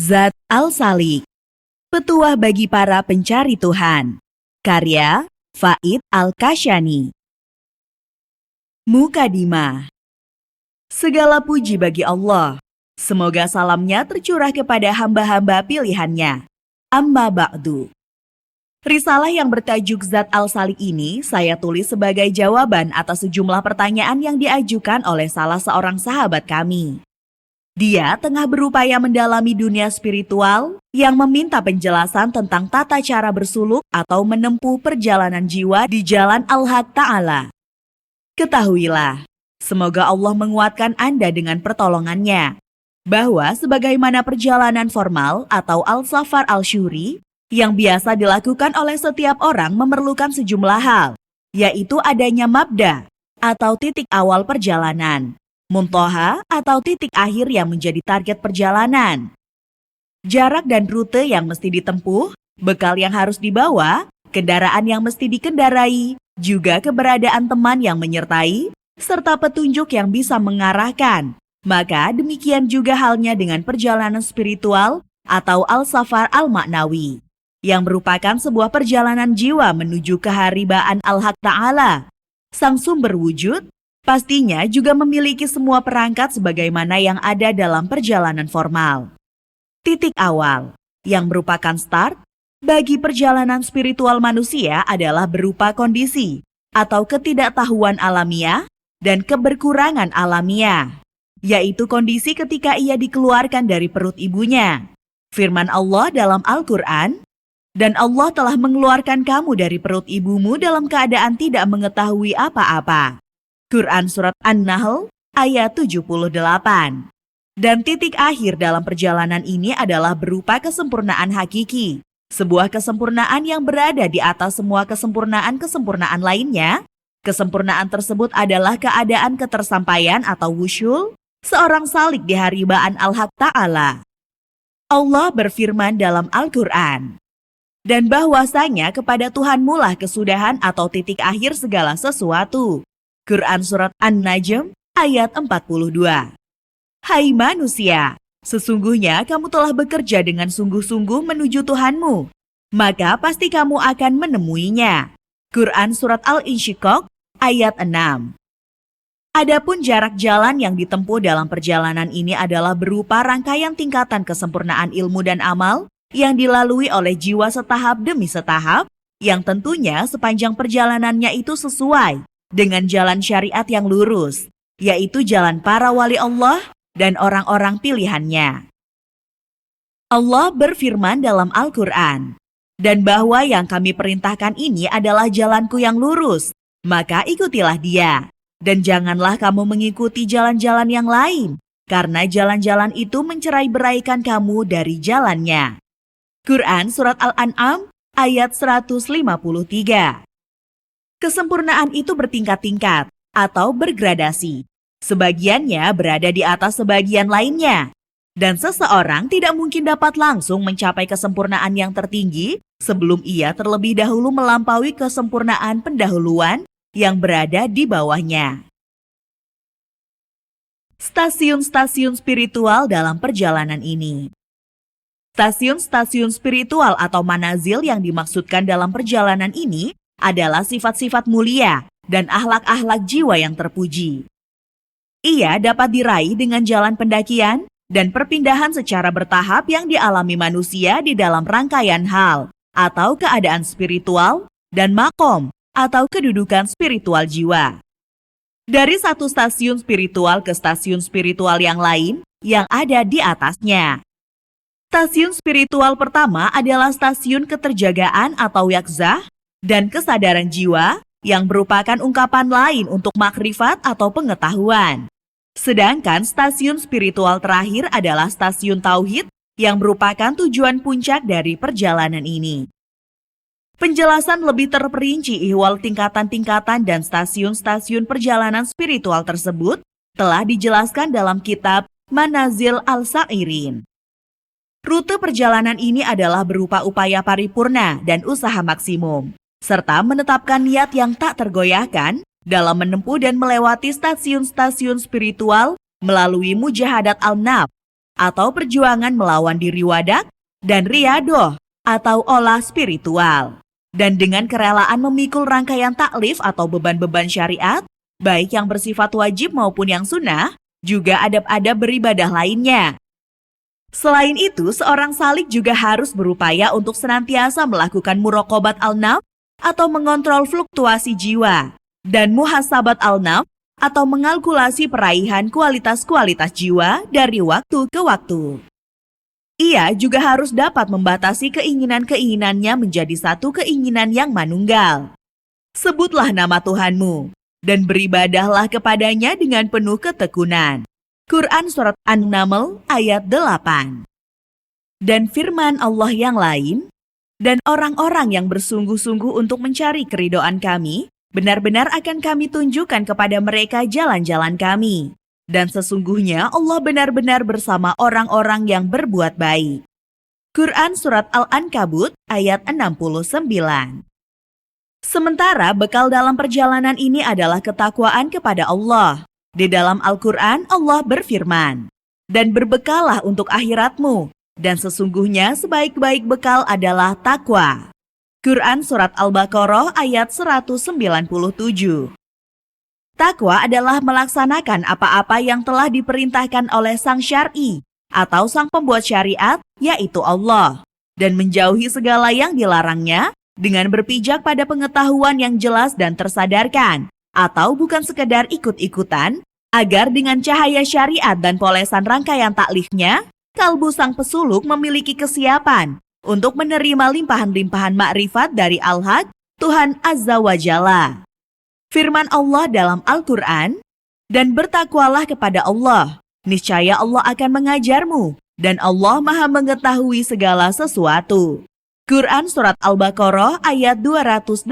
Zat Al-Salik, Petuah bagi para pencari Tuhan. Karya Faid Al-Kashani. Mukadimah. Segala puji bagi Allah. Semoga salamnya tercurah kepada hamba-hamba pilihannya. Amma ba'du. Risalah yang bertajuk Zat Al-Salik ini saya tulis sebagai jawaban atas sejumlah pertanyaan yang diajukan oleh salah seorang sahabat kami. Dia tengah berupaya mendalami dunia spiritual yang meminta penjelasan tentang tata cara bersuluk atau menempuh perjalanan jiwa di jalan Al-Haq Ta'ala. Ketahuilah, semoga Allah menguatkan Anda dengan pertolongannya, bahwa sebagaimana perjalanan formal atau al-safar al-syuri yang biasa dilakukan oleh setiap orang memerlukan sejumlah hal, yaitu adanya mabda atau titik awal perjalanan, muntaha atau titik akhir yang menjadi target perjalanan, jarak dan rute yang mesti ditempuh, bekal yang harus dibawa, kendaraan yang mesti dikendarai, juga keberadaan teman yang menyertai, serta petunjuk yang bisa mengarahkan. Maka demikian juga halnya dengan perjalanan spiritual atau al-safar al-maknawi, yang merupakan sebuah perjalanan jiwa menuju keharibaan Al-Haq Ta'ala, Sang Sumber Wujud. Pastinya juga memiliki semua perangkat sebagaimana yang ada dalam perjalanan formal. Titik awal, yang merupakan start, bagi perjalanan spiritual manusia adalah berupa kondisi atau ketidaktahuan alamiah dan keberkurangan alamiah, yaitu kondisi ketika ia dikeluarkan dari perut ibunya. Firman Allah dalam Al-Quran, dan Allah telah mengeluarkan kamu dari perut ibumu dalam keadaan tidak mengetahui apa-apa. Quran Surat An-Nahl ayat 78. Dan titik akhir dalam perjalanan ini adalah berupa kesempurnaan hakiki, sebuah kesempurnaan yang berada di atas semua kesempurnaan-kesempurnaan lainnya. Kesempurnaan tersebut adalah keadaan ketersampaian atau wusyul seorang salik di haribaan Al-Haq Ta'ala. Allah berfirman dalam Al-Quran, dan bahwasanya kepada Tuhanmu lah kesudahan atau titik akhir segala sesuatu. Quran Surat An-Najm ayat 42. Hai manusia, sesungguhnya kamu telah bekerja dengan sungguh-sungguh menuju Tuhanmu, maka pasti kamu akan menemuinya. Quran Surat Al-Insyiqaq ayat 6. Adapun jarak jalan yang ditempuh dalam perjalanan ini adalah berupa rangkaian tingkatan kesempurnaan ilmu dan amal yang dilalui oleh jiwa setahap demi setahap, yang tentunya sepanjang perjalanannya itu sesuai dengan jalan syariat yang lurus, yaitu jalan para wali Allah dan orang-orang pilihannya. Allah berfirman dalam Al-Quran, dan bahwa yang kami perintahkan ini adalah jalanku yang lurus, maka ikutilah dia, dan janganlah kamu mengikuti jalan-jalan yang lain, karena jalan-jalan itu mencerai-beraikan kamu dari jalannya. Quran Surat Al-An'am ayat 153. Kesempurnaan itu bertingkat-tingkat atau bergradasi. Sebagiannya berada di atas sebagian lainnya. Dan seseorang tidak mungkin dapat langsung mencapai kesempurnaan yang tertinggi sebelum ia terlebih dahulu melampaui kesempurnaan pendahuluan yang berada di bawahnya. Stasiun-stasiun spiritual dalam perjalanan ini. Stasiun-stasiun spiritual atau manazil yang dimaksudkan dalam perjalanan ini adalah sifat-sifat mulia dan akhlak-akhlak jiwa yang terpuji. Ia dapat diraih dengan jalan pendakian dan perpindahan secara bertahap yang dialami manusia di dalam rangkaian hal atau keadaan spiritual dan makom atau kedudukan spiritual jiwa. Dari satu stasiun spiritual ke stasiun spiritual yang lain yang ada di atasnya. Stasiun spiritual pertama adalah stasiun keterjagaan atau yakzah dan kesadaran jiwa yang merupakan ungkapan lain untuk makrifat atau pengetahuan. Sedangkan stasiun spiritual terakhir adalah stasiun tauhid yang merupakan tujuan puncak dari perjalanan ini. Penjelasan lebih terperinci ihwal tingkatan-tingkatan dan stasiun-stasiun perjalanan spiritual tersebut telah dijelaskan dalam kitab Manazil Al-Sa'irin. Rute perjalanan ini adalah berupa upaya paripurna dan usaha maksimum, serta menetapkan niat yang tak tergoyahkan dalam menempuh dan melewati stasiun-stasiun spiritual melalui mujahadat al-naf atau perjuangan melawan diri wadak, dan riyadoh atau olah spiritual. Dan dengan kerelaan memikul rangkaian taklif atau beban-beban syariat, baik yang bersifat wajib maupun yang sunnah, juga adab-adab beribadah lainnya. Selain itu, seorang salik juga harus berupaya untuk senantiasa melakukan muraqabat al-nafs atau mengontrol fluktuasi jiwa, dan muhasabat al-nafs atau mengalkulasi peraihan kualitas-kualitas jiwa dari waktu ke waktu. Ia juga harus dapat membatasi keinginan-keinginannya menjadi satu keinginan yang manunggal. Sebutlah nama Tuhanmu, dan beribadahlah kepadanya dengan penuh ketekunan. Quran Surat An-Naml ayat 8. Dan firman Allah yang lain, dan orang-orang yang bersungguh-sungguh untuk mencari keridhaan kami, benar-benar akan kami tunjukkan kepada mereka jalan-jalan kami. Dan sesungguhnya Allah benar-benar bersama orang-orang yang berbuat baik. Quran Surat Al-Ankabut ayat 69. Sementara bekal dalam perjalanan ini adalah ketakwaan kepada Allah. Di dalam Al-Quran Allah berfirman, dan berbekallah untuk akhiratmu, dan sesungguhnya sebaik-baik bekal adalah takwa. Quran Surat Al-Baqarah ayat 197. Takwa adalah melaksanakan apa-apa yang telah diperintahkan oleh sang syar'i atau sang pembuat syariat, yaitu Allah, dan menjauhi segala yang dilarangnya dengan berpijak pada pengetahuan yang jelas dan tersadarkan, atau bukan sekedar ikut-ikutan, agar dengan cahaya syariat dan polesan rangkaian taklifnya, kalbu sang pesuluk memiliki kesiapan untuk menerima limpahan-limpahan makrifat dari Al-Haq, Tuhan Azza wa Jalla. Firman Allah dalam Al-Quran, dan bertakwalah kepada Allah, niscaya Allah akan mengajarmu, dan Allah Maha mengetahui segala sesuatu. Quran Surat Al-Baqarah ayat 282.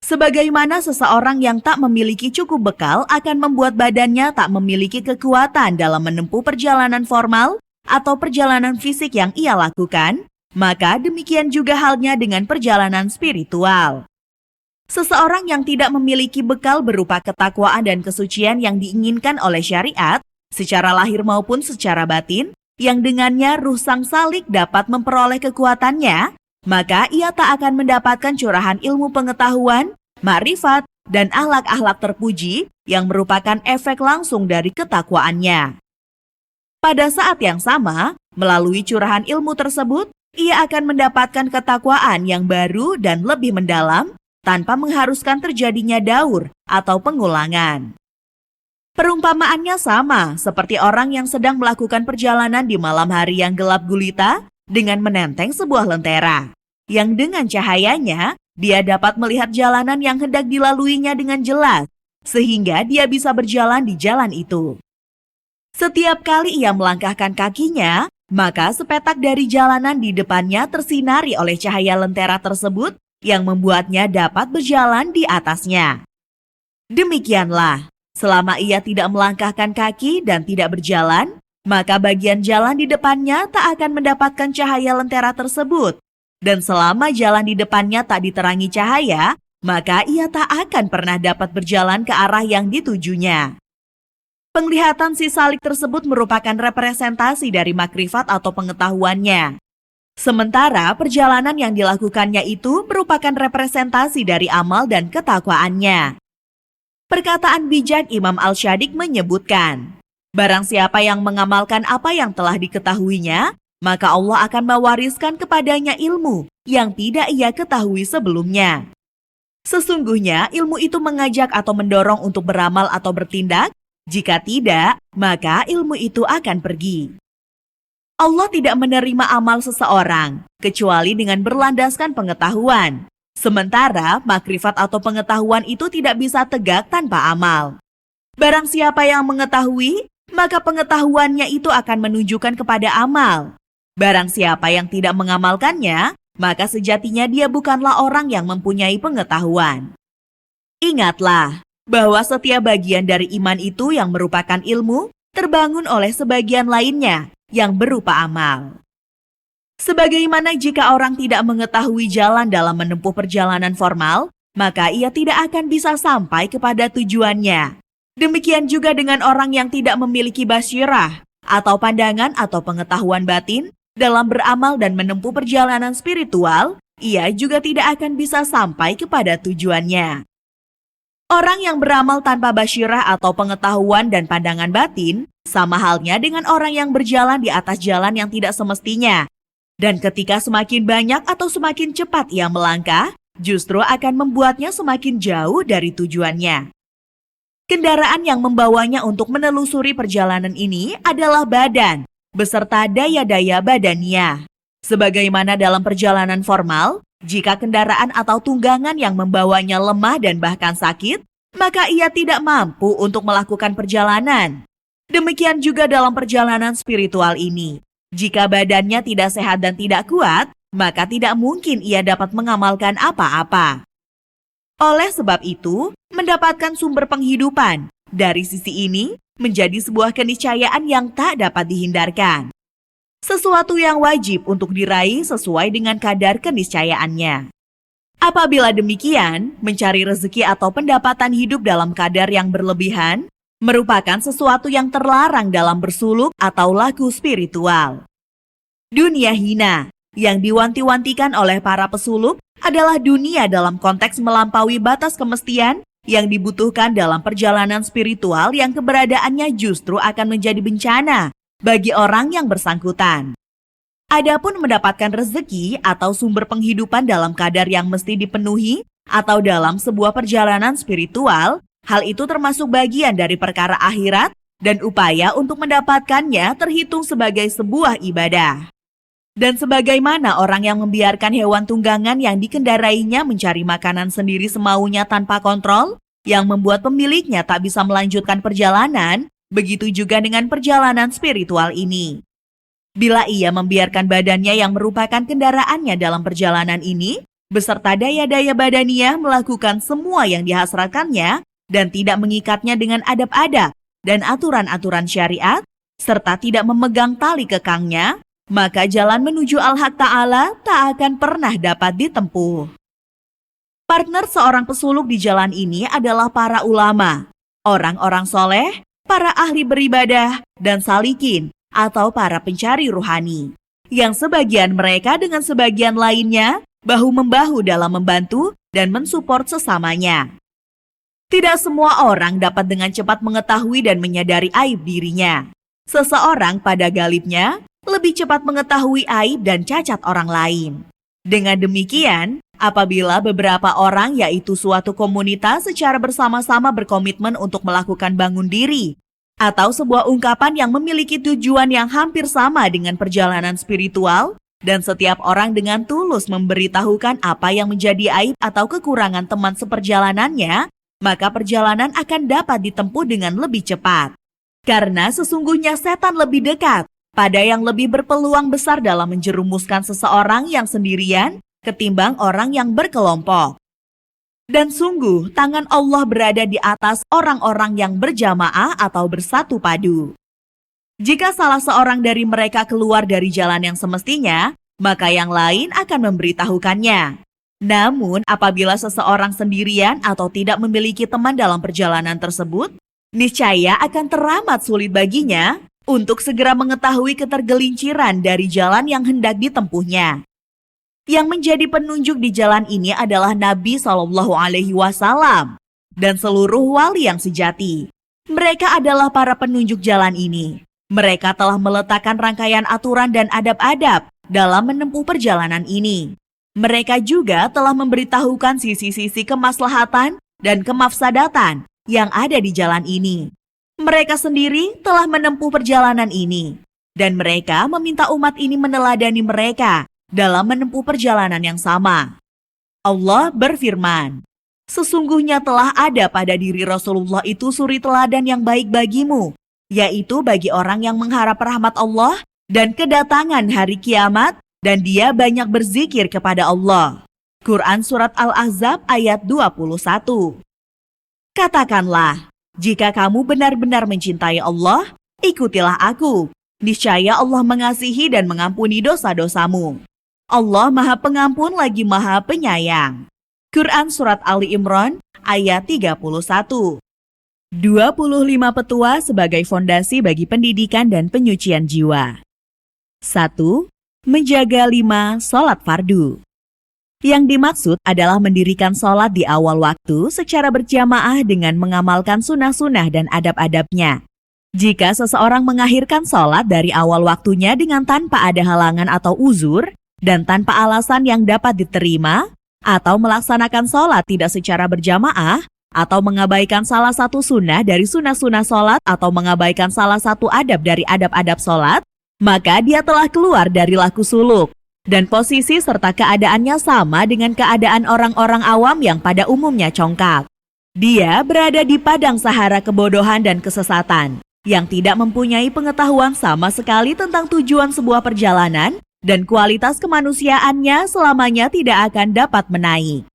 Sebagaimana seseorang yang tak memiliki cukup bekal akan membuat badannya tak memiliki kekuatan dalam menempuh perjalanan formal atau perjalanan fisik yang ia lakukan, maka demikian juga halnya dengan perjalanan spiritual. Seseorang yang tidak memiliki bekal berupa ketakwaan dan kesucian yang diinginkan oleh syariat, secara lahir maupun secara batin, yang dengannya ruh sang salik dapat memperoleh kekuatannya, maka ia tak akan mendapatkan curahan ilmu pengetahuan, makrifat, dan akhlak-akhlak terpuji yang merupakan efek langsung dari ketakwaannya. Pada saat yang sama, melalui curahan ilmu tersebut, ia akan mendapatkan ketakwaan yang baru dan lebih mendalam, tanpa mengharuskan terjadinya daur atau pengulangan. Perumpamaannya sama seperti orang yang sedang melakukan perjalanan di malam hari yang gelap gulita dengan menenteng sebuah lentera, yang dengan cahayanya dia dapat melihat jalanan yang hendak dilaluinya dengan jelas, sehingga dia bisa berjalan di jalan itu. Setiap kali ia melangkahkan kakinya, maka sepetak dari jalanan di depannya tersinari oleh cahaya lentera tersebut, yang membuatnya dapat berjalan di atasnya. Demikianlah, selama ia tidak melangkahkan kaki dan tidak berjalan, maka bagian jalan di depannya tak akan mendapatkan cahaya lentera tersebut. Dan selama jalan di depannya tak diterangi cahaya, maka ia tak akan pernah dapat berjalan ke arah yang ditujunya. Penglihatan si salik tersebut merupakan representasi dari makrifat atau pengetahuannya. Sementara perjalanan yang dilakukannya itu merupakan representasi dari amal dan ketakwaannya. Perkataan bijak Imam Al-Shadiq menyebutkan, barang siapa yang mengamalkan apa yang telah diketahuinya, maka Allah akan mewariskan kepadanya ilmu yang tidak ia ketahui sebelumnya. Sesungguhnya ilmu itu mengajak atau mendorong untuk beramal atau bertindak, jika tidak, maka ilmu itu akan pergi. Allah tidak menerima amal seseorang, kecuali dengan berlandaskan pengetahuan. Sementara makrifat atau pengetahuan itu tidak bisa tegak tanpa amal. Barang siapa yang mengetahui, maka pengetahuannya itu akan menunjukkan kepada amal. Barang siapa yang tidak mengamalkannya, maka sejatinya dia bukanlah orang yang mempunyai pengetahuan. Ingatlah bahwa setiap bagian dari iman itu yang merupakan ilmu, terbangun oleh sebagian lainnya, yang berupa amal. Sebagaimana jika orang tidak mengetahui jalan dalam menempuh perjalanan formal, maka ia tidak akan bisa sampai kepada tujuannya. Demikian juga dengan orang yang tidak memiliki basyirah atau pandangan atau pengetahuan batin dalam beramal dan menempuh perjalanan spiritual, ia juga tidak akan bisa sampai kepada tujuannya. Orang yang beramal tanpa basyirah atau pengetahuan dan pandangan batin sama halnya dengan orang yang berjalan di atas jalan yang tidak semestinya. Dan ketika semakin banyak atau semakin cepat ia melangkah, justru akan membuatnya semakin jauh dari tujuannya. Kendaraan yang membawanya untuk menelusuri perjalanan ini adalah badan, beserta daya-daya badannya. Sebagaimana dalam perjalanan formal, jika kendaraan atau tunggangan yang membawanya lemah dan bahkan sakit, maka ia tidak mampu untuk melakukan perjalanan. Demikian juga dalam perjalanan spiritual ini. Jika badannya tidak sehat dan tidak kuat, maka tidak mungkin ia dapat mengamalkan apa-apa. Oleh sebab itu, mendapatkan sumber penghidupan dari sisi ini menjadi sebuah keniscayaan yang tak dapat dihindarkan. Sesuatu yang wajib untuk diraih sesuai dengan kadar keniscayaannya. Apabila demikian, mencari rezeki atau pendapatan hidup dalam kadar yang berlebihan merupakan sesuatu yang terlarang dalam bersuluk atau laku spiritual. Dunia hina yang diwanti-wantikan oleh para pesuluk adalah dunia dalam konteks melampaui batas kemestian yang dibutuhkan dalam perjalanan spiritual yang keberadaannya justru akan menjadi bencana bagi orang yang bersangkutan. Adapun mendapatkan rezeki atau sumber penghidupan dalam kadar yang mesti dipenuhi atau dalam sebuah perjalanan spiritual, hal itu termasuk bagian dari perkara akhirat dan upaya untuk mendapatkannya terhitung sebagai sebuah ibadah. Dan sebagaimana orang yang membiarkan hewan tunggangan yang dikendarainya mencari makanan sendiri semaunya tanpa kontrol, yang membuat pemiliknya tak bisa melanjutkan perjalanan, begitu juga dengan perjalanan spiritual ini. Bila ia membiarkan badannya yang merupakan kendaraannya dalam perjalanan ini, beserta daya-daya badania melakukan semua yang dihasratkannya dan tidak mengikatnya dengan adab-adab dan aturan-aturan syariat, serta tidak memegang tali kekangnya, maka jalan menuju Al-Haq Ta'ala tak akan pernah dapat ditempuh. Partner seorang pesuluk di jalan ini adalah para ulama, orang-orang soleh, para ahli beribadah, dan salikin atau para pencari ruhani, yang sebagian mereka dengan sebagian lainnya bahu-membahu dalam membantu dan mensupport sesamanya. Tidak semua orang dapat dengan cepat mengetahui dan menyadari aib dirinya. Seseorang pada galibnya lebih cepat mengetahui aib dan cacat orang lain. Dengan demikian, apabila beberapa orang yaitu suatu komunitas secara bersama-sama berkomitmen untuk melakukan bangun diri, atau sebuah ungkapan yang memiliki tujuan yang hampir sama dengan perjalanan spiritual, dan setiap orang dengan tulus memberitahukan apa yang menjadi aib atau kekurangan teman seperjalanannya, maka perjalanan akan dapat ditempuh dengan lebih cepat. Karena sesungguhnya setan lebih dekat pada yang lebih berpeluang besar dalam menjerumuskan seseorang yang sendirian ketimbang orang yang berkelompok. Dan sungguh tangan Allah berada di atas orang-orang yang berjamaah atau bersatu padu. Jika salah seorang dari mereka keluar dari jalan yang semestinya, maka yang lain akan memberitahukannya. Namun apabila seseorang sendirian atau tidak memiliki teman dalam perjalanan tersebut, niscaya akan teramat sulit baginya untuk segera mengetahui ketergelinciran dari jalan yang hendak ditempuhnya. Yang menjadi penunjuk di jalan ini adalah Nabi SAW dan seluruh wali yang sejati. Mereka adalah para penunjuk jalan ini. Mereka telah meletakkan rangkaian aturan dan adab-adab dalam menempuh perjalanan ini. Mereka juga telah memberitahukan sisi-sisi kemaslahatan dan kemafsadatan yang ada di jalan ini. Mereka sendiri telah menempuh perjalanan ini, dan mereka meminta umat ini meneladani mereka dalam menempuh perjalanan yang sama. Allah berfirman, "Sesungguhnya telah ada pada diri Rasulullah itu suri teladan yang baik bagimu, yaitu bagi orang yang mengharap rahmat Allah dan kedatangan hari kiamat, dan dia banyak berzikir kepada Allah." Quran Surat Al-Ahzab ayat 21. Katakanlah, jika kamu benar-benar mencintai Allah, ikutilah aku. Niscaya Allah mengasihi dan mengampuni dosa-dosamu. Allah Maha Pengampun lagi Maha Penyayang. Quran Surat Ali Imran ayat 31. 25 petua sebagai fondasi bagi pendidikan dan penyucian jiwa. 1. Menjaga 5 sholat fardu. Yang dimaksud adalah mendirikan sholat di awal waktu secara berjamaah dengan mengamalkan sunnah-sunnah dan adab-adabnya. Jika seseorang mengakhirkan sholat dari awal waktunya dengan tanpa ada halangan atau uzur, dan tanpa alasan yang dapat diterima, atau melaksanakan sholat tidak secara berjamaah, atau mengabaikan salah satu sunnah dari sunnah-sunnah sholat atau mengabaikan salah satu adab dari adab-adab sholat, maka dia telah keluar dari laku suluk. Dan posisi serta keadaannya sama dengan keadaan orang-orang awam yang pada umumnya congkak. Dia berada di padang sahara kebodohan dan kesesatan, yang tidak mempunyai pengetahuan sama sekali tentang tujuan sebuah perjalanan, dan kualitas kemanusiaannya selamanya tidak akan dapat menaik.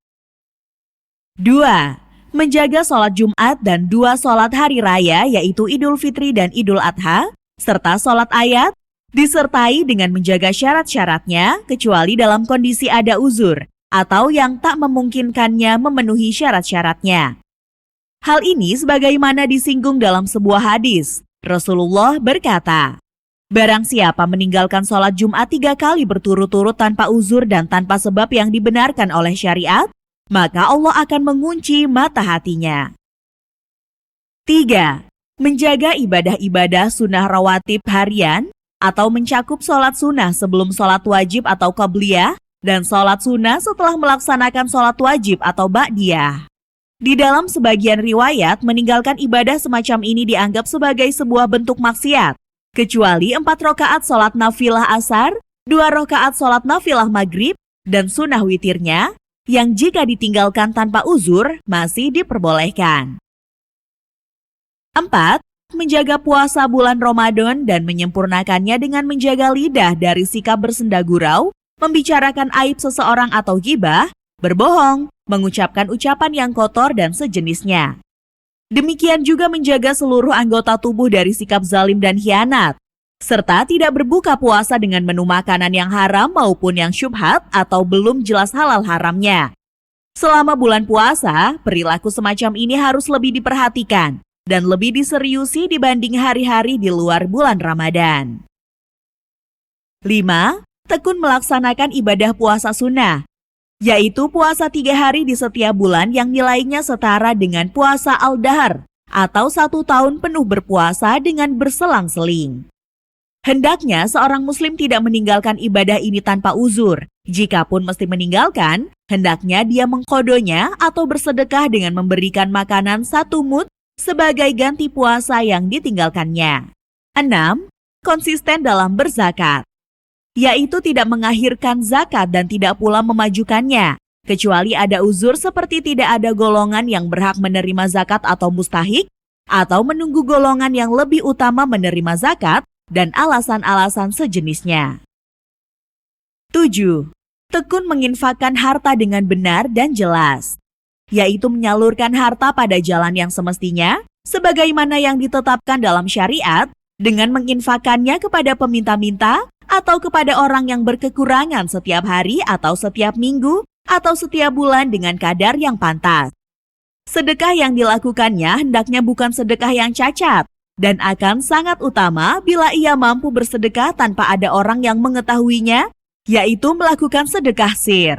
2. Menjaga sholat Jumat dan 2 sholat hari raya yaitu Idul Fitri dan Idul Adha, serta sholat ayat, disertai dengan menjaga syarat-syaratnya kecuali dalam kondisi ada uzur atau yang tak memungkinkannya memenuhi syarat-syaratnya. Hal ini sebagaimana disinggung dalam sebuah hadis. Rasulullah berkata, barang siapa meninggalkan sholat Jumat 3 kali berturut-turut tanpa uzur dan tanpa sebab yang dibenarkan oleh syariat, maka Allah akan mengunci mata hatinya. 3. Menjaga ibadah-ibadah sunnah rawatib harian atau mencakup sholat sunnah sebelum sholat wajib atau qabliyah dan sholat sunnah setelah melaksanakan sholat wajib atau ba'diyah. Di dalam sebagian riwayat, meninggalkan ibadah semacam ini dianggap sebagai sebuah bentuk maksiat, kecuali 4 rakaat sholat nafilah asar, 2 rakaat sholat nafilah maghrib, dan sunnah witirnya, yang jika ditinggalkan tanpa uzur masih diperbolehkan. 4. Menjaga puasa bulan Ramadan dan menyempurnakannya dengan menjaga lidah dari sikap bersenda gurau, membicarakan aib seseorang atau ghibah, berbohong, mengucapkan ucapan yang kotor dan sejenisnya. Demikian juga menjaga seluruh anggota tubuh dari sikap zalim dan khianat, serta tidak berbuka puasa dengan menu makanan yang haram maupun yang syubhat atau belum jelas halal haramnya. Selama bulan puasa, perilaku semacam ini harus lebih diperhatikan dan lebih diseriusi dibanding hari-hari di luar bulan Ramadan. 5. Tekun melaksanakan ibadah puasa sunnah, yaitu puasa 3 hari di setiap bulan yang nilainya setara dengan puasa al-dahr atau 1 tahun penuh berpuasa dengan berselang-seling. Hendaknya seorang muslim tidak meninggalkan ibadah ini tanpa uzur. Jikapun mesti meninggalkan, hendaknya dia mengqodonya atau bersedekah dengan memberikan makanan 1 mud sebagai ganti puasa yang ditinggalkannya. 6. Konsisten dalam berzakat, yaitu tidak mengakhirkan zakat dan tidak pula memajukannya, kecuali ada uzur seperti tidak ada golongan yang berhak menerima zakat atau mustahik, atau menunggu golongan yang lebih utama menerima zakat, dan alasan-alasan sejenisnya. 7. Tekun menginfakkan harta dengan benar dan jelas, yaitu menyalurkan harta pada jalan yang semestinya, sebagaimana yang ditetapkan dalam syariat, dengan menginfakkannya kepada peminta-minta, atau kepada orang yang berkekurangan setiap hari atau setiap minggu, atau setiap bulan dengan kadar yang pantas. Sedekah yang dilakukannya hendaknya bukan sedekah yang cacat, dan akan sangat utama bila ia mampu bersedekah tanpa ada orang yang mengetahuinya, yaitu melakukan sedekah sir.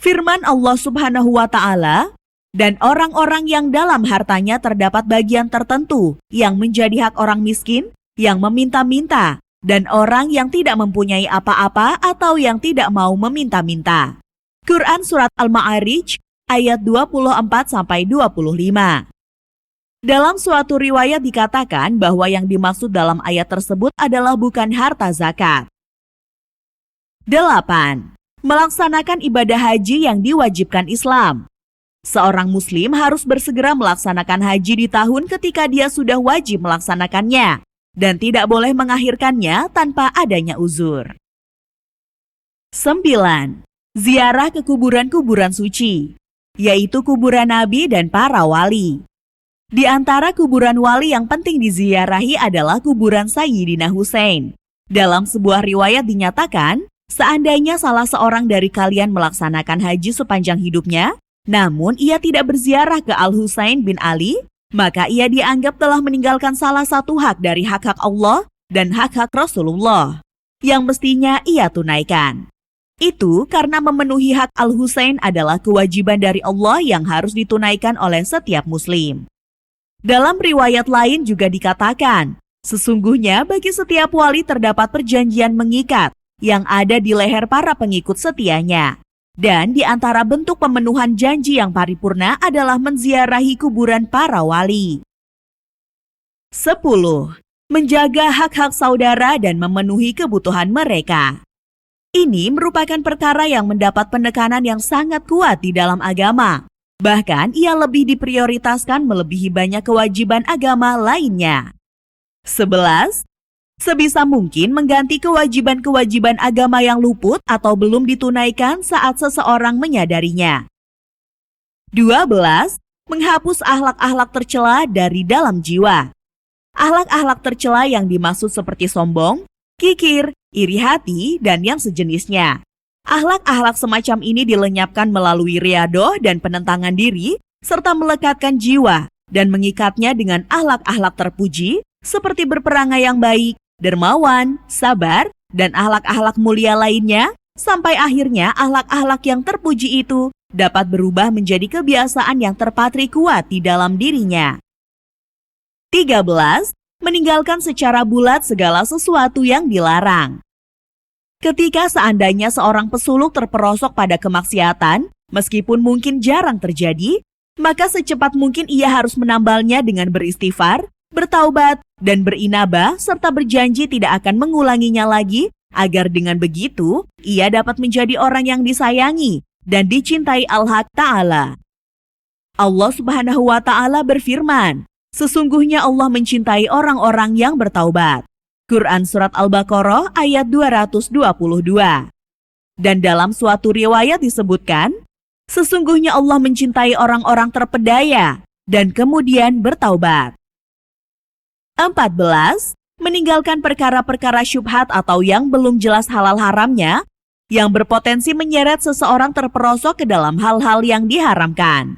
Firman Allah Subhanahu wa Ta'ala, dan orang-orang yang dalam hartanya terdapat bagian tertentu yang menjadi hak orang miskin, yang meminta-minta, dan orang yang tidak mempunyai apa-apa atau yang tidak mau meminta-minta. Quran Surat Al-Ma'arij ayat 24-25. Dalam suatu riwayat dikatakan bahwa yang dimaksud dalam ayat tersebut adalah bukan harta zakat. 8. Melaksanakan ibadah haji yang diwajibkan Islam. Seorang muslim harus bersegera melaksanakan haji di tahun ketika dia sudah wajib melaksanakannya, dan tidak boleh mengakhirkannya tanpa adanya uzur. 9. Ziarah ke kuburan-kuburan suci, yaitu kuburan Nabi dan para wali. Di antara kuburan wali yang penting diziarahi adalah kuburan Sayyidina Husain. Dalam sebuah riwayat dinyatakan, seandainya salah seorang dari kalian melaksanakan haji sepanjang hidupnya, namun ia tidak berziarah ke Al-Husain bin Ali, maka ia dianggap telah meninggalkan salah satu hak dari hak-hak Allah dan hak-hak Rasulullah yang mestinya ia tunaikan. Itu karena memenuhi hak Al-Husain adalah kewajiban dari Allah yang harus ditunaikan oleh setiap muslim. Dalam riwayat lain juga dikatakan, sesungguhnya bagi setiap wali terdapat perjanjian mengikat yang ada di leher para pengikut setianya. Dan di antara bentuk pemenuhan janji yang paripurna adalah menziarahi kuburan para wali. 10. Menjaga hak-hak saudara dan memenuhi kebutuhan mereka. Ini merupakan perkara yang mendapat penekanan yang sangat kuat di dalam agama. Bahkan ia lebih diprioritaskan melebihi banyak kewajiban agama lainnya. 11. Sebisa mungkin mengganti kewajiban-kewajiban agama yang luput atau belum ditunaikan saat seseorang menyadarinya. 12. Menghapus akhlak-akhlak tercela dari dalam jiwa. Akhlak-akhlak tercela yang dimaksud seperti sombong, kikir, iri hati, dan yang sejenisnya. Akhlak-akhlak semacam ini dilenyapkan melalui riadoh dan penentangan diri, serta melekatkan jiwa dan mengikatnya dengan akhlak-akhlak terpuji, seperti berperangai yang baik, dermawan, sabar, dan akhlak-akhlak mulia lainnya, sampai akhirnya akhlak-akhlak yang terpuji itu dapat berubah menjadi kebiasaan yang terpatri kuat di dalam dirinya. 13. Meninggalkan secara bulat segala sesuatu yang dilarang. Ketika seandainya seorang pesuluk terperosok pada kemaksiatan, meskipun mungkin jarang terjadi, maka secepat mungkin ia harus menambalnya dengan beristighfar, bertaubat, dan berinabah serta berjanji tidak akan mengulanginya lagi, agar dengan begitu ia dapat menjadi orang yang disayangi dan dicintai Allah Ta'ala. Allah Subhanahu wa Ta'ala berfirman, sesungguhnya Allah mencintai orang-orang yang bertaubat. Quran Surat Al-Baqarah ayat 222. Dan dalam suatu riwayat disebutkan, sesungguhnya Allah mencintai orang-orang terpedaya dan kemudian bertaubat. 14. Meninggalkan perkara-perkara syubhat atau yang belum jelas halal haramnya, yang berpotensi menyeret seseorang terperosok ke dalam hal-hal yang diharamkan.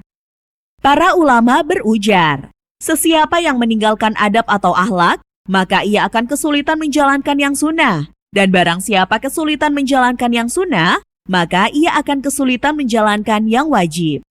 Para ulama berujar, sesiapa yang meninggalkan adab atau akhlak, maka ia akan kesulitan menjalankan yang sunnah. Dan barang siapa kesulitan menjalankan yang sunnah, maka ia akan kesulitan menjalankan yang wajib.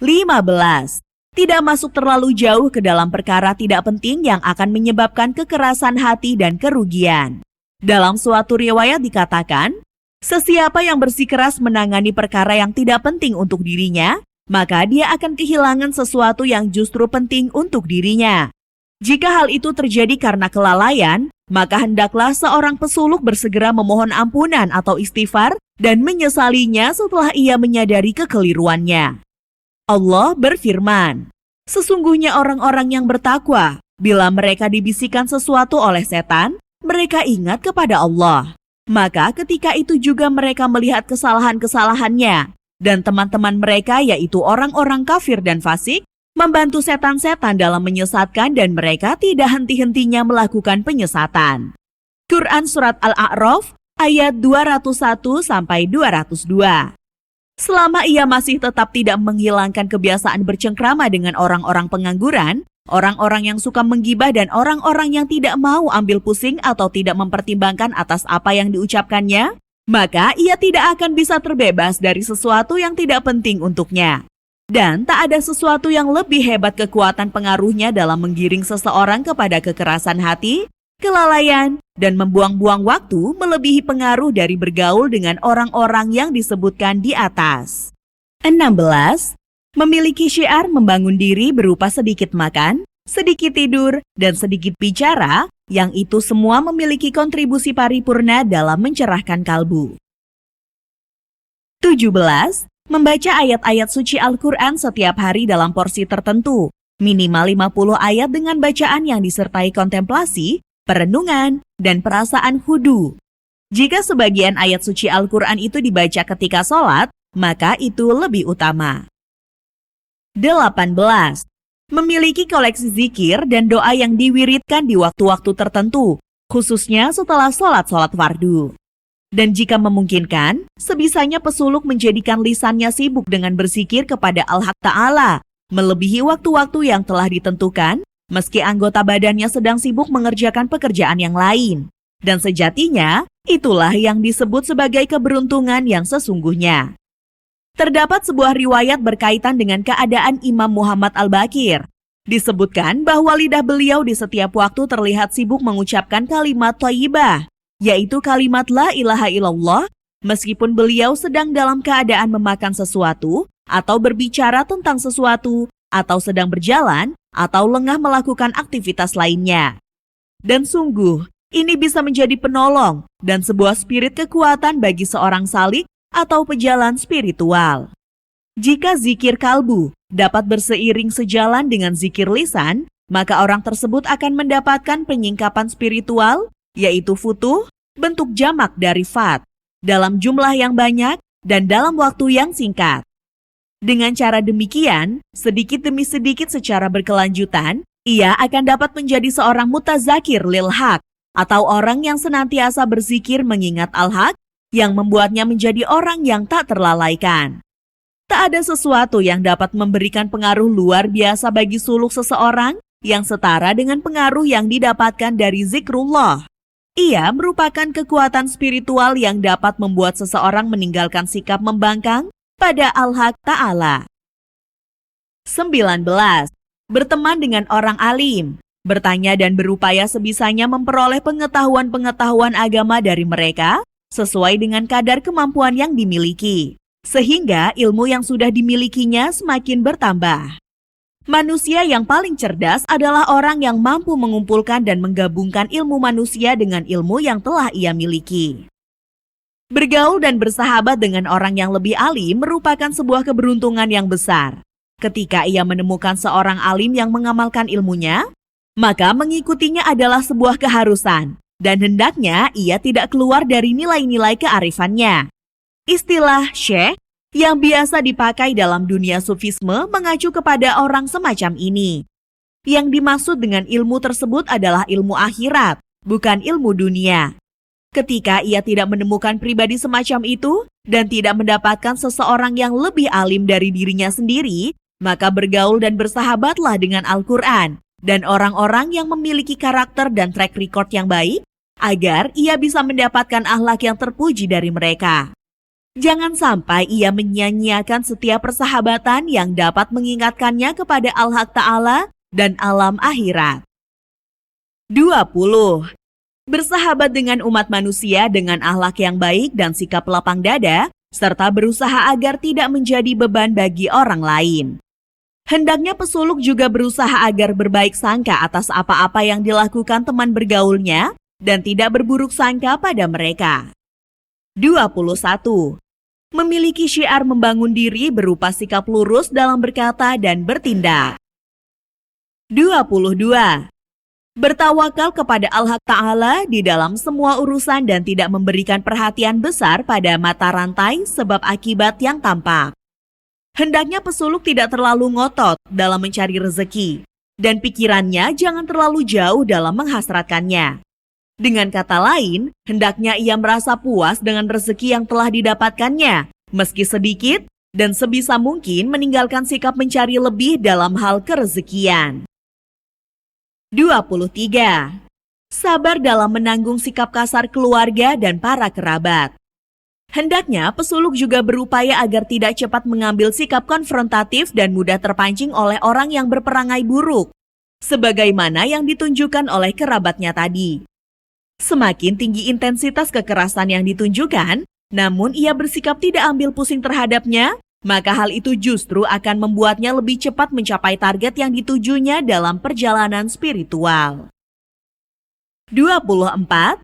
15. Tidak masuk terlalu jauh ke dalam perkara tidak penting yang akan menyebabkan kekerasan hati dan kerugian. Dalam suatu riwayat dikatakan, sesiapa yang bersikeras menangani perkara yang tidak penting untuk dirinya, maka dia akan kehilangan sesuatu yang justru penting untuk dirinya. Jika hal itu terjadi karena kelalaian, maka hendaklah seorang pesuluk bersegera memohon ampunan atau istighfar dan menyesalinya setelah ia menyadari kekeliruannya. Allah berfirman, sesungguhnya orang-orang yang bertakwa, bila mereka dibisikkan sesuatu oleh setan, mereka ingat kepada Allah. Maka ketika itu juga mereka melihat kesalahan-kesalahannya, dan teman-teman mereka yaitu orang-orang kafir dan fasik, membantu setan-setan dalam menyesatkan dan mereka tidak henti-hentinya melakukan penyesatan. Quran Surat Al-A'raf ayat 201-202. Selama ia masih tetap tidak menghilangkan kebiasaan bercengkrama dengan orang-orang pengangguran, orang-orang yang suka menggibah dan orang-orang yang tidak mau ambil pusing atau tidak mempertimbangkan atas apa yang diucapkannya, maka ia tidak akan bisa terbebas dari sesuatu yang tidak penting untuknya. Dan tak ada sesuatu yang lebih hebat kekuatan pengaruhnya dalam menggiring seseorang kepada kekerasan hati, kelalaian, dan membuang-buang waktu melebihi pengaruh dari bergaul dengan orang-orang yang disebutkan di atas. 16. Memiliki syiar membangun diri berupa sedikit makan, sedikit tidur, dan sedikit bicara, yang itu semua memiliki kontribusi paripurna dalam mencerahkan kalbu. 17. Membaca ayat-ayat suci Al-Quran setiap hari dalam porsi tertentu, minimal 50 ayat dengan bacaan yang disertai kontemplasi, perenungan, dan perasaan khudu. Jika sebagian ayat suci Al-Quran itu dibaca ketika sholat, maka itu lebih utama. 18. Memiliki koleksi zikir dan doa yang diwiridkan di waktu-waktu tertentu, khususnya setelah sholat-sholat fardu. Dan jika memungkinkan, sebisanya pesuluk menjadikan lisannya sibuk dengan berzikir kepada Allah Ta'ala, melebihi waktu-waktu yang telah ditentukan, meski anggota badannya sedang sibuk mengerjakan pekerjaan yang lain. Dan sejatinya, itulah yang disebut sebagai keberuntungan yang sesungguhnya. Terdapat sebuah riwayat berkaitan dengan keadaan Imam Muhammad Al-Baqir. Disebutkan bahwa lidah beliau di setiap waktu terlihat sibuk mengucapkan kalimat thayyibah, yaitu kalimat la ilaha illallah, meskipun beliau sedang dalam keadaan memakan sesuatu, atau berbicara tentang sesuatu, atau sedang berjalan, atau lengah melakukan aktivitas lainnya. Dan sungguh, ini bisa menjadi penolong dan sebuah spirit kekuatan bagi seorang salik atau pejalan spiritual. Jika zikir kalbu dapat berseiring sejalan dengan zikir lisan, maka orang tersebut akan mendapatkan penyingkapan spiritual, yaitu futuh, bentuk jamak dari fat, dalam jumlah yang banyak dan dalam waktu yang singkat. Dengan cara demikian, sedikit demi sedikit secara berkelanjutan, ia akan dapat menjadi seorang mutazakir lil haq, atau orang yang senantiasa berzikir mengingat al-haq, yang membuatnya menjadi orang yang tak terlalaikan. Tak ada sesuatu yang dapat memberikan pengaruh luar biasa bagi suluk seseorang yang setara dengan pengaruh yang didapatkan dari zikrullah. Ia merupakan kekuatan spiritual yang dapat membuat seseorang meninggalkan sikap membangkang pada Al-Haq Ta'ala. 19. Berteman dengan orang alim, bertanya dan berupaya sebisanya memperoleh pengetahuan-pengetahuan agama dari mereka sesuai dengan kadar kemampuan yang dimiliki, sehingga ilmu yang sudah dimilikinya semakin bertambah. Manusia yang paling cerdas adalah orang yang mampu mengumpulkan dan menggabungkan ilmu manusia dengan ilmu yang telah ia miliki. Bergaul dan bersahabat dengan orang yang lebih alim merupakan sebuah keberuntungan yang besar. Ketika ia menemukan seorang alim yang mengamalkan ilmunya, maka mengikutinya adalah sebuah keharusan, dan hendaknya ia tidak keluar dari nilai-nilai kearifannya. Istilah syekh yang biasa dipakai dalam dunia sufisme mengacu kepada orang semacam ini. Yang dimaksud dengan ilmu tersebut adalah ilmu akhirat, bukan ilmu dunia. Ketika ia tidak menemukan pribadi semacam itu dan tidak mendapatkan seseorang yang lebih alim dari dirinya sendiri, maka bergaul dan bersahabatlah dengan Al-Quran dan orang-orang yang memiliki karakter dan track record yang baik, agar ia bisa mendapatkan akhlak yang terpuji dari mereka. Jangan sampai ia menyia-nyiakan setiap persahabatan yang dapat mengingatkannya kepada Al-Haq Ta'ala dan alam akhirat. 20. Bersahabat dengan umat manusia dengan akhlak yang baik dan sikap lapang dada, serta berusaha agar tidak menjadi beban bagi orang lain. Hendaknya pesuluk juga berusaha agar berbaik sangka atas apa-apa yang dilakukan teman bergaulnya dan tidak berburuk sangka pada mereka. 21. Memiliki syiar membangun diri berupa sikap lurus dalam berkata dan bertindak. 22. Bertawakal kepada Al-Haq Ta'ala di dalam semua urusan dan tidak memberikan perhatian besar pada mata rantai sebab akibat yang tampak. Hendaknya pesuluk tidak terlalu ngotot dalam mencari rezeki, dan pikirannya jangan terlalu jauh dalam menghasratkannya. Dengan kata lain, hendaknya ia merasa puas dengan rezeki yang telah didapatkannya, meski sedikit, dan sebisa mungkin meninggalkan sikap mencari lebih dalam hal kerezekian. 23. Sabar dalam menanggung sikap kasar keluarga dan para kerabat. Hendaknya pesuluk juga berupaya agar tidak cepat mengambil sikap konfrontatif dan mudah terpancing oleh orang yang berperangai buruk, sebagaimana yang ditunjukkan oleh kerabatnya tadi. Semakin tinggi intensitas kekerasan yang ditunjukkan, namun ia bersikap tidak ambil pusing terhadapnya, maka hal itu justru akan membuatnya lebih cepat mencapai target yang ditujunya dalam perjalanan spiritual. 24.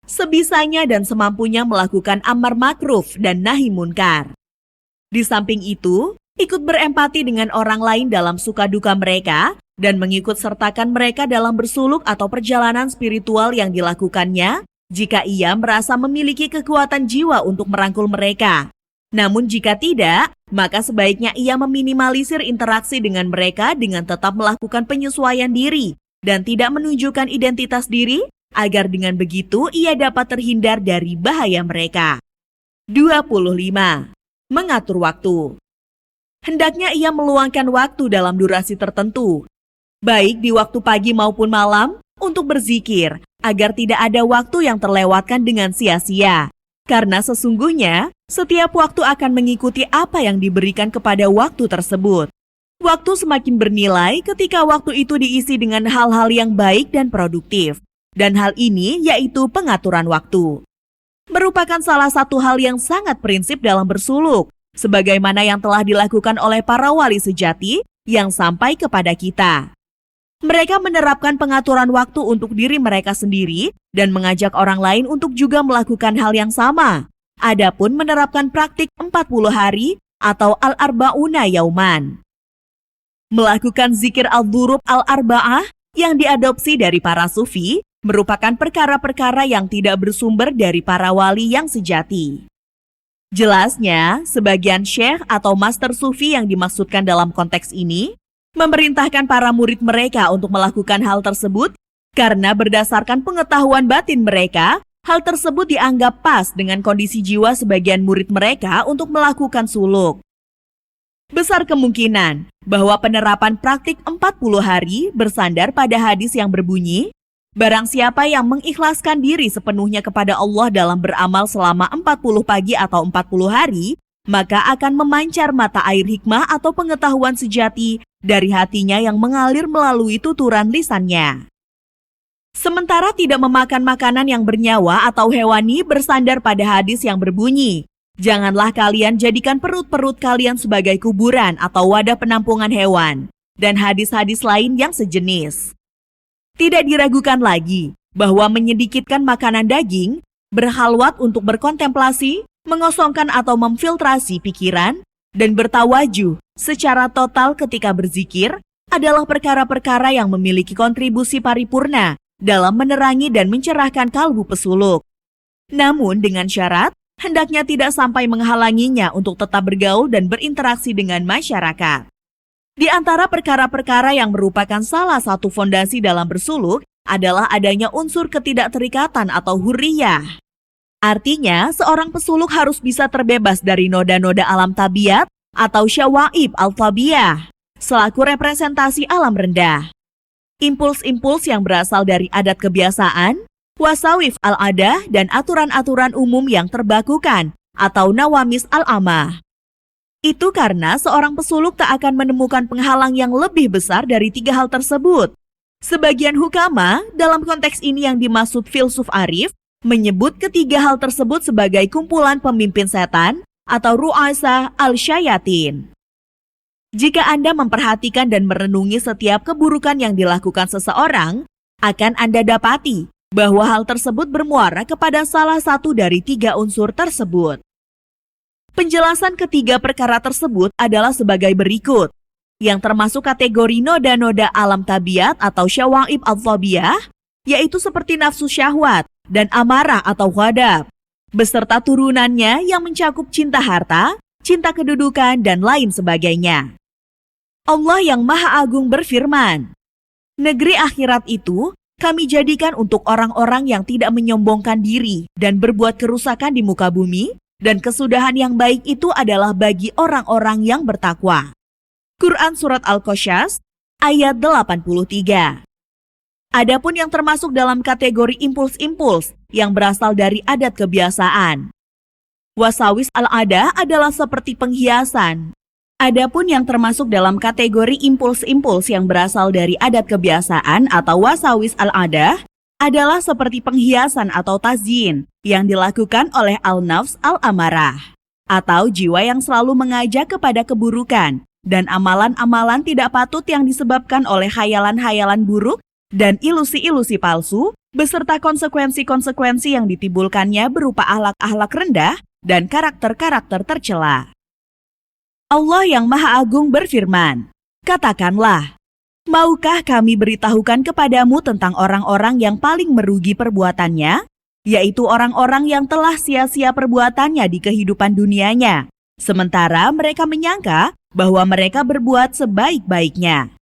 Sebisanya dan semampunya melakukan amar makruf dan nahi munkar. Di samping itu, ikut berempati dengan orang lain dalam suka duka mereka dan mengikut sertakan mereka dalam bersuluk atau perjalanan spiritual yang dilakukannya jika ia merasa memiliki kekuatan jiwa untuk merangkul mereka. Namun jika tidak, maka sebaiknya ia meminimalisir interaksi dengan mereka dengan tetap melakukan penyesuaian diri dan tidak menunjukkan identitas diri, agar dengan begitu ia dapat terhindar dari bahaya mereka. 25. Mengatur waktu. hendaknya ia meluangkan waktu dalam durasi tertentu, baik di waktu pagi maupun malam, untuk berzikir, agar tidak ada waktu yang terlewatkan dengan sia-sia. Karena sesungguhnya, setiap waktu akan mengikuti apa yang diberikan kepada waktu tersebut. Waktu semakin bernilai ketika waktu itu diisi dengan hal-hal yang baik dan produktif. Dan hal ini yaitu pengaturan waktu. Merupakan salah satu hal yang sangat prinsip dalam bersuluk, sebagaimana yang telah dilakukan oleh para wali sejati yang sampai kepada kita. Mereka menerapkan pengaturan waktu untuk diri mereka sendiri dan mengajak orang lain untuk juga melakukan hal yang sama. Adapun menerapkan praktik 40 hari atau al-arba'una yauman. Melakukan zikir al-dhurub al-arba'ah yang diadopsi dari para sufi merupakan perkara-perkara yang tidak bersumber dari para wali yang sejati. Jelasnya, sebagian syekh atau master sufi yang dimaksudkan dalam konteks ini memerintahkan para murid mereka untuk melakukan hal tersebut karena berdasarkan pengetahuan batin mereka, hal tersebut dianggap pas dengan kondisi jiwa sebagian murid mereka untuk melakukan suluk. Besar kemungkinan bahwa penerapan praktik 40 hari bersandar pada hadis yang berbunyi, barang siapa yang mengikhlaskan diri sepenuhnya kepada Allah dalam beramal selama 40 pagi atau 40 hari, maka akan memancar mata air hikmah atau pengetahuan sejati dari hatinya yang mengalir melalui tuturan lisannya. Sementara tidak memakan makanan yang bernyawa atau hewani bersandar pada hadis yang berbunyi, janganlah kalian jadikan perut-perut kalian sebagai kuburan atau wadah penampungan hewan, dan hadis-hadis lain yang sejenis. Tidak diragukan lagi bahwa menyedikitkan makanan daging, berhalwat untuk berkontemplasi, mengosongkan atau memfiltrasi pikiran, dan bertawajuh secara total ketika berzikir adalah perkara-perkara yang memiliki kontribusi paripurna dalam menerangi dan mencerahkan kalbu pesuluk. Namun dengan syarat, hendaknya tidak sampai menghalanginya untuk tetap bergaul dan berinteraksi dengan masyarakat. Di antara perkara-perkara yang merupakan salah satu fondasi dalam bersuluk adalah adanya unsur ketidakterikatan atau hurriyah. Artinya, seorang pesuluk harus bisa terbebas dari noda-noda alam tabiat atau syawaib al-tabiyah, selaku representasi alam rendah. Impuls-impuls yang berasal dari adat kebiasaan, wasawif al-adah, dan aturan-aturan umum yang terbakukan atau nawamis al-amah. Itu karena seorang pesuluk tak akan menemukan penghalang yang lebih besar dari 3 hal tersebut. Sebagian hukama, dalam konteks ini yang dimaksud filsuf arif, menyebut ketiga hal tersebut sebagai kumpulan pemimpin setan atau ru'asa al-syayatin. Jika Anda memperhatikan dan merenungi setiap keburukan yang dilakukan seseorang, akan Anda dapati bahwa hal tersebut bermuara kepada salah satu dari 3 unsur tersebut. Penjelasan ketiga perkara tersebut adalah sebagai berikut, yang termasuk kategori noda-noda alam tabiat atau syawaib al-tabiyah, yaitu seperti nafsu syahwat dan amarah atau ghadab, beserta turunannya yang mencakup cinta harta, cinta kedudukan, dan lain sebagainya. Allah yang Maha Agung berfirman, "Negeri akhirat itu kami jadikan untuk orang-orang yang tidak menyombongkan diri dan berbuat kerusakan di muka bumi, dan kesudahan yang baik itu adalah bagi orang-orang yang bertakwa." Quran Surat Al-Qasas ayat 83. Adapun yang termasuk dalam kategori impuls-impuls yang berasal dari adat kebiasaan, wasawis al-adah adalah seperti penghiasan. Adapun yang termasuk dalam kategori impuls-impuls yang berasal dari adat kebiasaan atau wasawis al-adah adalah seperti penghiasan atau tazyin yang dilakukan oleh al-nafs al-amarah atau jiwa yang selalu mengajak kepada keburukan dan amalan-amalan tidak patut yang disebabkan oleh hayalan-hayalan buruk dan ilusi-ilusi palsu beserta konsekuensi-konsekuensi yang ditimbulkannya berupa akhlak-akhlak rendah dan karakter-karakter tercela. Allah yang Maha Agung berfirman, "Katakanlah, maukah kami beritahukan kepadamu tentang orang-orang yang paling merugi perbuatannya, yaitu orang-orang yang telah sia-sia perbuatannya di kehidupan dunianya, sementara mereka menyangka bahwa mereka berbuat sebaik-baiknya."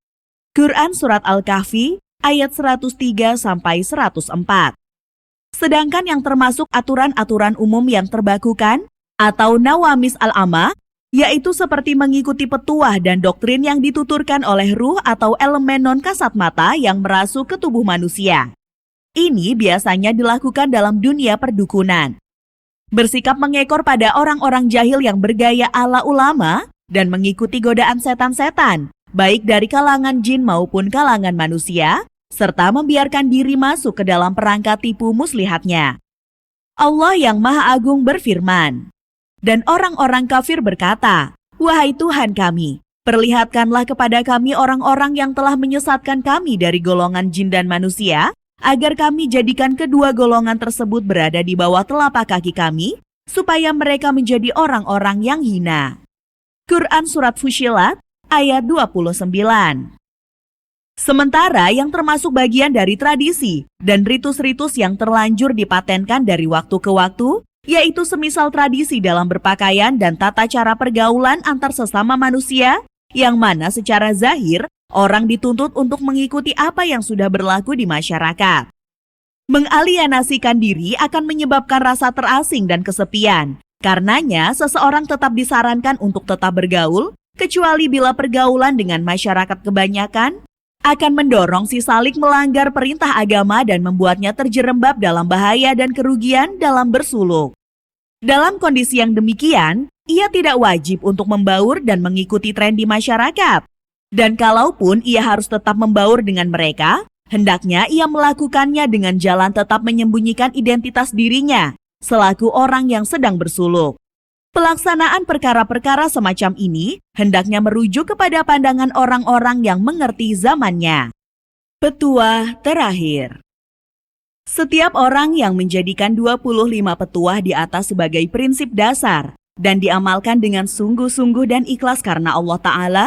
Quran Surat Al-Kahfi ayat 103-104. Sedangkan yang termasuk aturan-aturan umum yang terbakukan atau nawamis al-amah yaitu seperti mengikuti petuah dan doktrin yang dituturkan oleh ruh atau elemen non-kasat mata yang merasuk ke tubuh manusia. Ini biasanya dilakukan dalam dunia perdukunan. Bersikap mengekor pada orang-orang jahil yang bergaya ala ulama dan mengikuti godaan setan-setan, baik dari kalangan jin maupun kalangan manusia, serta membiarkan diri masuk ke dalam perangkap tipu muslihatnya. Allah yang Maha Agung berfirman, dan orang-orang kafir berkata, "Wahai Tuhan kami, perlihatkanlah kepada kami orang-orang yang telah menyesatkan kami dari golongan jin dan manusia, agar kami jadikan kedua golongan tersebut berada di bawah telapak kaki kami, supaya mereka menjadi orang-orang yang hina." Quran Surat Fussilat ayat 29. Sementara yang termasuk bagian dari tradisi dan ritus-ritus yang terlanjur dipatenkan dari waktu ke waktu, yaitu semisal tradisi dalam berpakaian dan tata cara pergaulan antar sesama manusia, yang mana secara zahir orang dituntut untuk mengikuti apa yang sudah berlaku di masyarakat. Mengalienasikan diri akan menyebabkan rasa terasing dan kesepian. Karenanya, seseorang tetap disarankan untuk tetap bergaul, kecuali bila pergaulan dengan masyarakat kebanyakan akan mendorong si salik melanggar perintah agama dan membuatnya terjerembab dalam bahaya dan kerugian dalam bersuluk. Dalam kondisi yang demikian, ia tidak wajib untuk membaur dan mengikuti tren di masyarakat. Dan kalaupun ia harus tetap membaur dengan mereka, hendaknya ia melakukannya dengan jalan tetap menyembunyikan identitas dirinya, selaku orang yang sedang bersuluk. Pelaksanaan perkara-perkara semacam ini hendaknya merujuk kepada pandangan orang-orang yang mengerti zamannya. Petuah terakhir. Setiap orang yang menjadikan 25 petuah di atas sebagai prinsip dasar dan diamalkan dengan sungguh-sungguh dan ikhlas karena Allah Ta'ala,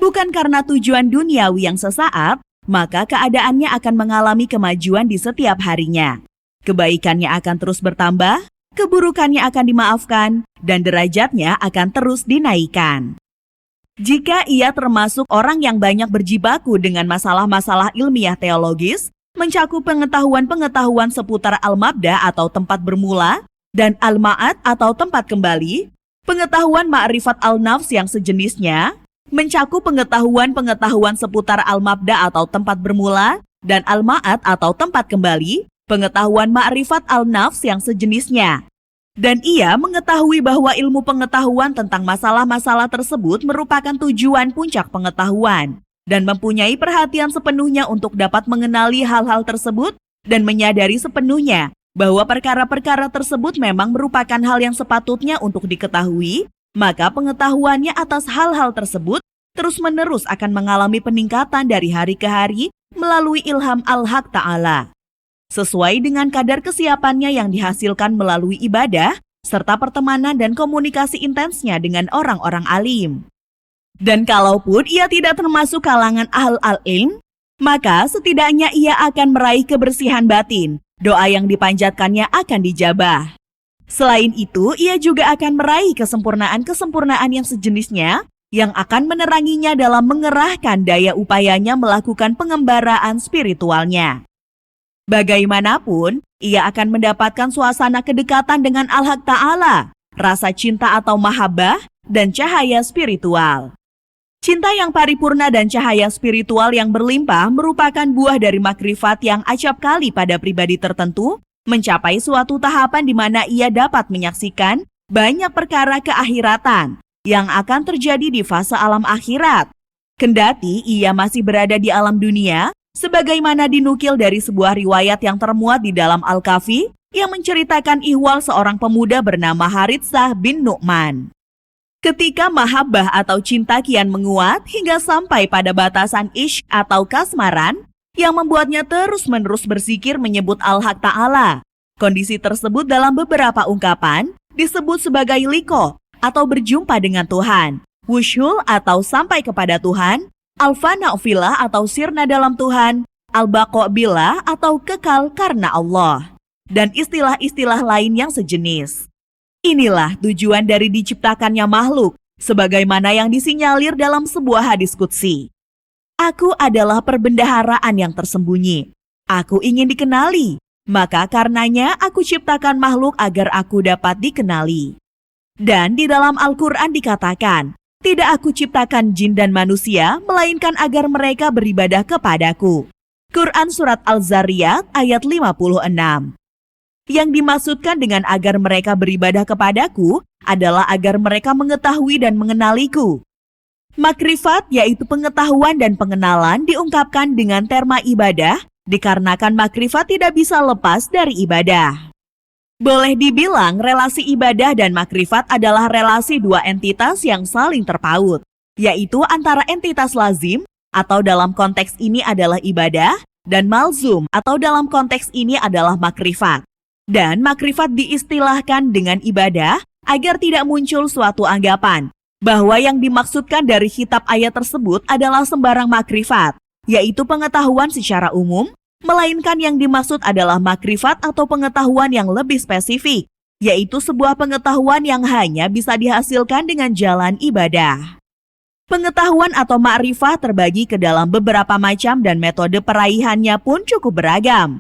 bukan karena tujuan duniawi yang sesaat, maka keadaannya akan mengalami kemajuan di setiap harinya. Kebaikannya akan terus bertambah, keburukannya akan dimaafkan, dan derajatnya akan terus dinaikkan. Jika ia termasuk orang yang banyak berjibaku dengan masalah-masalah ilmiah teologis, mencakup pengetahuan-pengetahuan seputar al-mabda atau tempat bermula, dan al-ma'ad atau tempat kembali, pengetahuan ma'rifat al-nafs yang sejenisnya, mencakup pengetahuan-pengetahuan seputar al-mabda atau tempat bermula, dan al-ma'ad atau tempat kembali, pengetahuan ma'rifat al-nafs yang sejenisnya. Dan ia mengetahui bahwa ilmu pengetahuan tentang masalah-masalah tersebut merupakan tujuan puncak pengetahuan, dan mempunyai perhatian sepenuhnya untuk dapat mengenali hal-hal tersebut dan menyadari sepenuhnya bahwa perkara-perkara tersebut memang merupakan hal yang sepatutnya untuk diketahui, maka pengetahuannya atas hal-hal tersebut terus-menerus akan mengalami peningkatan dari hari ke hari melalui ilham Al-Haq Ta'ala, sesuai dengan kadar kesiapannya yang dihasilkan melalui ibadah, serta pertemanan dan komunikasi intensnya dengan orang-orang alim. Dan kalaupun ia tidak termasuk kalangan al-ilm, maka setidaknya ia akan meraih kebersihan batin, doa yang dipanjatkannya akan dijabah. Selain itu, ia juga akan meraih kesempurnaan-kesempurnaan yang sejenisnya, yang akan meneranginya dalam mengerahkan daya upayanya melakukan pengembaraan spiritualnya. Bagaimanapun, ia akan mendapatkan suasana kedekatan dengan Al-Haq Ta'ala, rasa cinta atau mahabbah, dan cahaya spiritual. Cinta yang paripurna dan cahaya spiritual yang berlimpah merupakan buah dari makrifat yang acap kali pada pribadi tertentu, mencapai suatu tahapan di mana ia dapat menyaksikan banyak perkara keakhiratan yang akan terjadi di fase alam akhirat. Kendati ia masih berada di alam dunia, sebagaimana dinukil dari sebuah riwayat yang termuat di dalam Al-Kafi yang menceritakan ihwal seorang pemuda bernama Haritsah bin Nu'man. Ketika mahabbah atau cinta kian menguat hingga sampai pada batasan ishq atau kasmaran yang membuatnya terus-menerus berzikir menyebut Al-Haq Ta'ala. Kondisi tersebut dalam beberapa ungkapan disebut sebagai liko atau berjumpa dengan Tuhan, wushul atau sampai kepada Tuhan, al-fana fillah atau sirna dalam Tuhan, al-baqa billah atau kekal karena Allah, dan istilah-istilah lain yang sejenis. Inilah tujuan dari diciptakannya makhluk, sebagaimana yang disinyalir dalam sebuah hadis qudsi. Aku adalah perbendaharaan yang tersembunyi. Aku ingin dikenali, maka karenanya aku ciptakan makhluk agar aku dapat dikenali. Dan di dalam Al-Quran dikatakan, tidak aku ciptakan jin dan manusia, melainkan agar mereka beribadah kepadaku. Quran Surat Al-Zariyat ayat 56. Yang dimaksudkan dengan agar mereka beribadah kepadaku adalah agar mereka mengetahui dan mengenaliku. Makrifat yaitu pengetahuan dan pengenalan diungkapkan dengan terma ibadah, dikarenakan makrifat tidak bisa lepas dari ibadah. Boleh dibilang relasi ibadah dan makrifat adalah relasi dua entitas yang saling terpaut, yaitu antara entitas lazim atau dalam konteks ini adalah ibadah dan malzum atau dalam konteks ini adalah makrifat. Dan makrifat diistilahkan dengan ibadah agar tidak muncul suatu anggapan bahwa yang dimaksudkan dari kitab ayat tersebut adalah sembarang makrifat, yaitu pengetahuan secara umum, melainkan yang dimaksud adalah makrifat atau pengetahuan yang lebih spesifik, yaitu sebuah pengetahuan yang hanya bisa dihasilkan dengan jalan ibadah. Pengetahuan atau ma'rifah terbagi ke dalam beberapa macam dan metode peraihannya pun cukup beragam.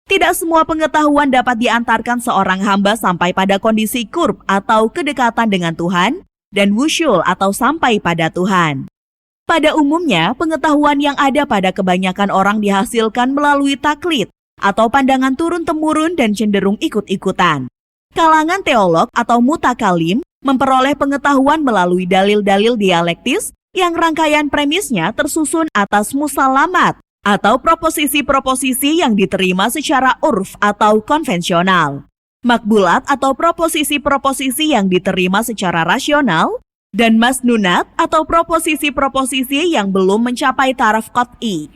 Tidak semua pengetahuan dapat diantarkan seorang hamba sampai pada kondisi qurb atau kedekatan dengan Tuhan, dan wusyul atau sampai pada Tuhan. Pada umumnya, pengetahuan yang ada pada kebanyakan orang dihasilkan melalui taklid atau pandangan turun-temurun dan cenderung ikut-ikutan. Kalangan teolog atau mutakalim memperoleh pengetahuan melalui dalil-dalil dialektis yang rangkaian premisnya tersusun atas musalamat atau proposisi-proposisi yang diterima secara urf atau konvensional. Makbulat atau proposisi-proposisi yang diterima secara rasional, dan masnunat atau proposisi-proposisi yang belum mencapai taraf qat'i.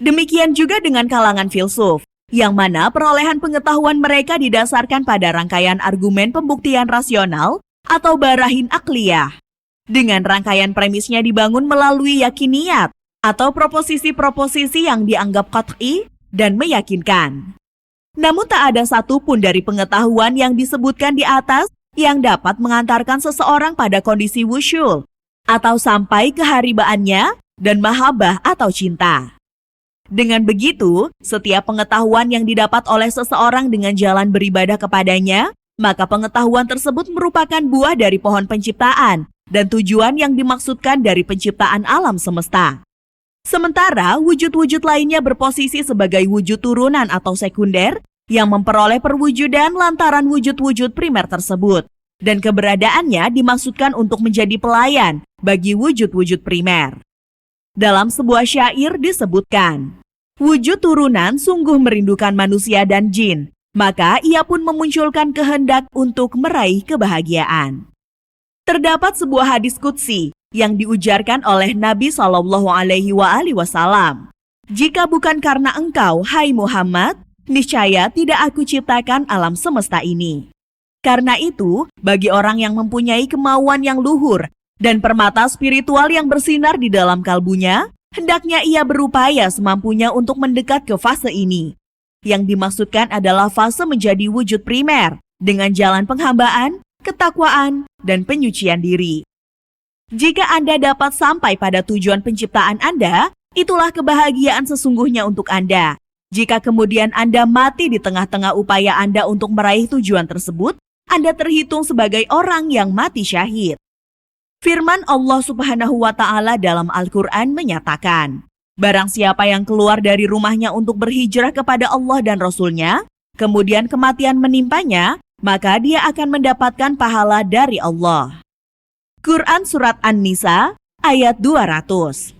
Demikian juga dengan kalangan filsuf, yang mana perolehan pengetahuan mereka didasarkan pada rangkaian argumen pembuktian rasional atau barahin akliyah. Dengan rangkaian premisnya dibangun melalui yakiniyat atau proposisi-proposisi yang dianggap qat'i dan meyakinkan. Namun tak ada satupun dari pengetahuan yang disebutkan di atas yang dapat mengantarkan seseorang pada kondisi wusyul atau sampai keharibaannya dan mahabbah atau cinta. Dengan begitu, setiap pengetahuan yang didapat oleh seseorang dengan jalan beribadah kepadanya, maka pengetahuan tersebut merupakan buah dari pohon penciptaan dan tujuan yang dimaksudkan dari penciptaan alam semesta. Sementara wujud-wujud lainnya berposisi sebagai wujud turunan atau sekunder yang memperoleh perwujudan lantaran wujud-wujud primer tersebut, dan keberadaannya dimaksudkan untuk menjadi pelayan bagi wujud-wujud primer. Dalam sebuah syair disebutkan, wujud turunan sungguh merindukan manusia dan jin, maka ia pun memunculkan kehendak untuk meraih kebahagiaan. Terdapat sebuah hadis qudsi yang diujarkan oleh Nabi SAW. Jika bukan karena engkau, hai Muhammad, niscaya tidak aku ciptakan alam semesta ini. Karena itu, bagi orang yang mempunyai kemauan yang luhur dan permata spiritual yang bersinar di dalam kalbunya, hendaknya ia berupaya semampunya untuk mendekat ke fase ini. Yang dimaksudkan adalah fase menjadi wujud primer dengan jalan penghambaan, ketakwaan, dan penyucian diri. Jika Anda dapat sampai pada tujuan penciptaan Anda, itulah kebahagiaan sesungguhnya untuk Anda. Jika kemudian Anda mati di tengah-tengah upaya Anda untuk meraih tujuan tersebut, Anda terhitung sebagai orang yang mati syahid. Firman Allah Subhanahu wa Ta'ala dalam Al-Quran menyatakan, barang siapa yang keluar dari rumahnya untuk berhijrah kepada Allah dan Rasul-Nya, kemudian kematian menimpanya, maka dia akan mendapatkan pahala dari Allah. Quran Surat An-Nisa ayat 200.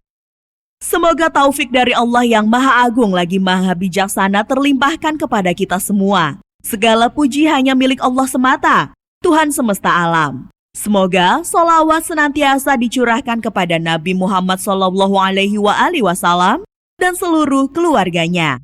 Semoga taufik dari Allah yang Maha Agung lagi Maha Bijaksana terlimpahkan kepada kita semua. Segala puji hanya milik Allah semata, Tuhan semesta alam. Semoga sholawat senantiasa dicurahkan kepada Nabi Muhammad SAW dan seluruh keluarganya,